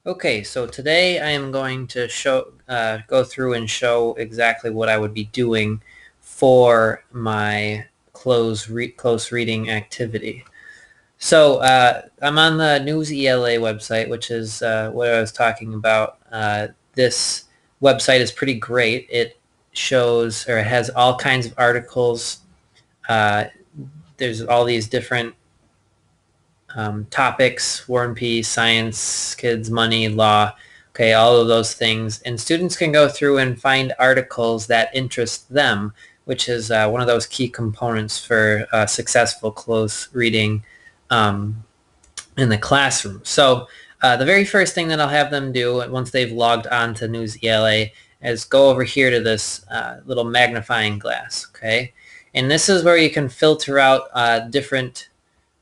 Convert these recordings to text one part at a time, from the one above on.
Okay, so today I am going to go through and show exactly what I would be doing for my close reading activity. So I'm on the News ELA website, which is what I was talking about. This website is pretty great. It shows or it has all kinds of articles. Uh, there's all these different topics: War and Peace, science, kids, money, law, okay, all of those things. And students can go through and find articles that interest them, which is one of those key components for successful close reading um, in the classroom. So the very first thing that I'll have them do once they've logged on to News ELA is go over here to this little magnifying glass, okay? And this is where you can filter out different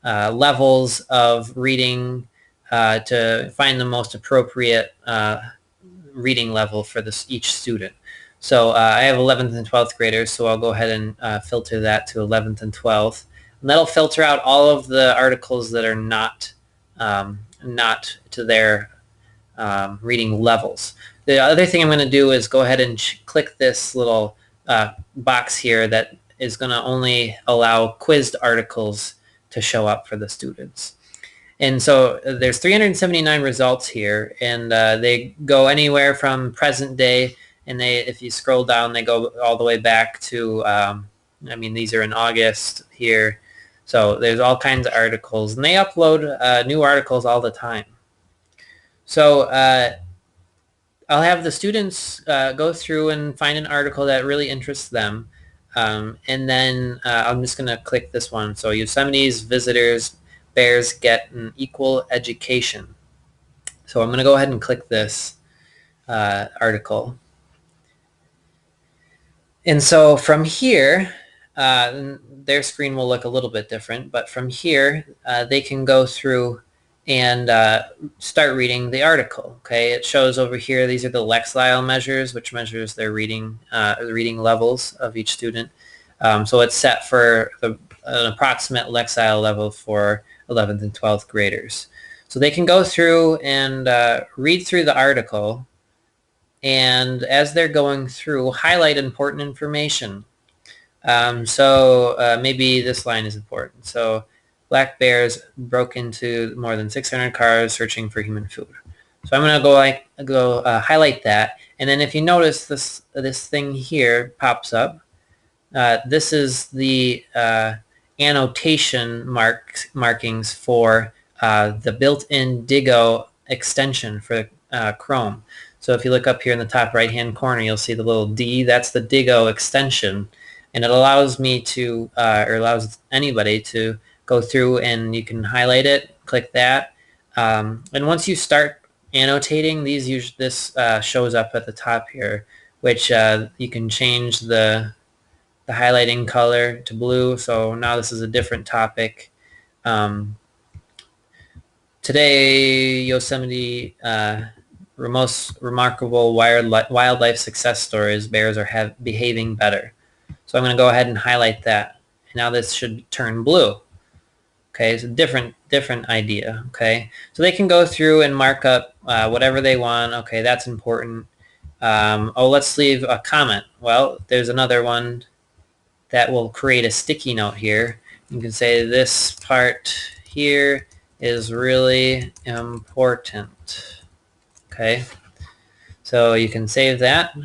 levels of reading to find the most appropriate reading level for each student. So I have 11th and 12th graders, so I'll go ahead and filter that to 11th and 12th. And that'll filter out all of the articles that are not to their reading levels. The other thing I'm going to do is go ahead and click this little box here that is going to only allow quizzed articles to show up for the students. And so there's 379 results here, and they go anywhere from present day, and if you scroll down, they go all the way back to, I mean, these are in August here. So there's all kinds of articles, and they upload new articles all the time. So I'll have the students go through and find an article that really interests them. And then I'm just going to click this one. So Yosemite's visitors, bears get an equal education. So I'm going to go ahead and click this article. And so from here, their screen will look a little bit different, but from here, they can go through and start reading the article. Okay, it shows over here, these are the Lexile measures, which measures their reading levels of each student. So it's set for an approximate Lexile level for 11th and 12th graders. So they can go through and read through the article, and as they're going through, highlight important information. So maybe this line is important. So black bears broke into more than 600 cars searching for human food. So I'm going to go highlight that. And then if you notice this thing here pops up, this is the annotation markings for the built-in Digo extension for Chrome. So if you look up here in the top right-hand corner, you'll see the little D. That's the Digo extension. And it allows me to, or allows anybody to go through and you can highlight it, click that. And once you start annotating, this shows up at the top here, which you can change the highlighting color to blue. So now this is a different topic. Today, Yosemite most remarkable wildlife success stories, bears are behaving better. So I'm going to go ahead and highlight that. Now this should turn blue. Okay, so different idea. Okay, so they can go through and mark up whatever they want. Okay, that's important. Oh, let's leave a comment. Well, there's another one that will create a sticky note here. You can say this part here is really important. Okay, so you can save that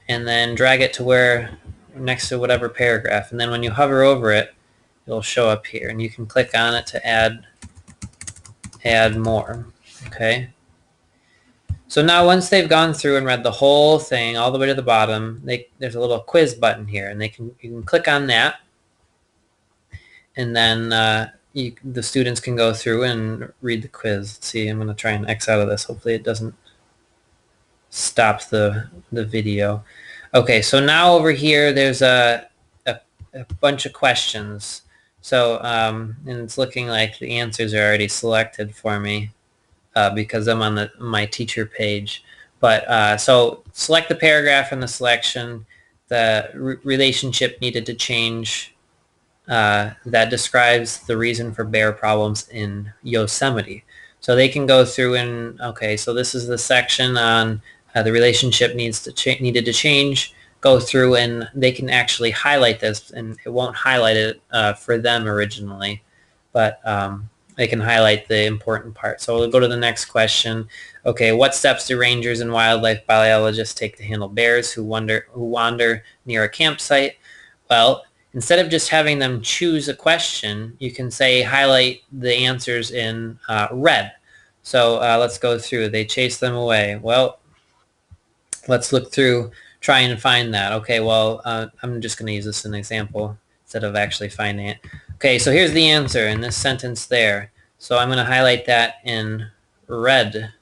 and then drag it to where next to whatever paragraph, and then when you hover over it, it'll show up here, and you can click on it to add more. Okay, so now once they've gone through and read the whole thing all the way to the bottom, there's a little quiz button here, and you can click on that, and then the students can go through and read the quiz. Let's see, I'm going to try and X out of this. Hopefully it doesn't stop the video. Okay, so now over here there's a bunch of questions. So and it's looking like the answers are already selected for me because I'm on my teacher page. But so select the paragraph in the selection. The relationship needed to change that describes the reason for bear problems in Yosemite. So they can go through and, okay, so this is the section on the relationship needed to change. Go through and they can actually highlight this, and it won't highlight it for them originally, but they can highlight the important part. So we'll go to the next question. Okay, what steps do rangers and wildlife biologists take to handle bears who wander near a campsite? Well, instead of just having them choose a question, you can say highlight the answers in red. So let's go through. They chase them away. Well, let's look through, try and find that. Okay, well, I'm just going to use this as an example instead of actually finding it. Okay, so here's the answer in this sentence there. So I'm going to highlight that in red.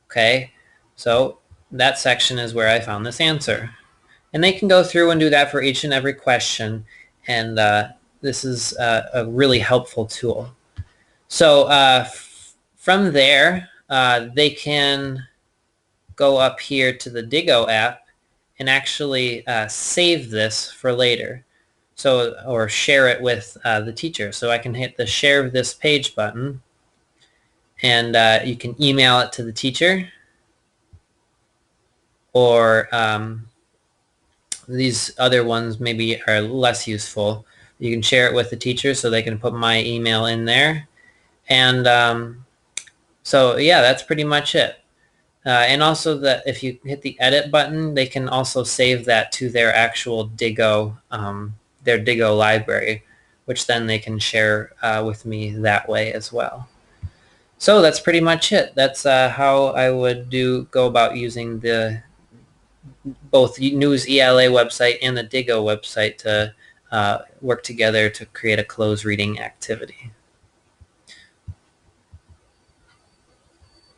Okay, so that section is where I found this answer. And they can go through and do that for each and every question. And this is a really helpful tool. So from there, they can go up here to the Digo app and actually save this for later. So, or share it with the teacher. So I can hit the share this page button, and you can email it to the teacher, or these other ones maybe are less useful. You can share it with the teacher, so they can put my email in there. And so yeah, that's pretty much it. And also that if you hit the edit button, they can also save that to their actual Digo, their Digo library, which then they can share with me that way as well. So that's pretty much it. That's how I would go about using the both News ELA website and the Digo website to work together to create a closed reading activity.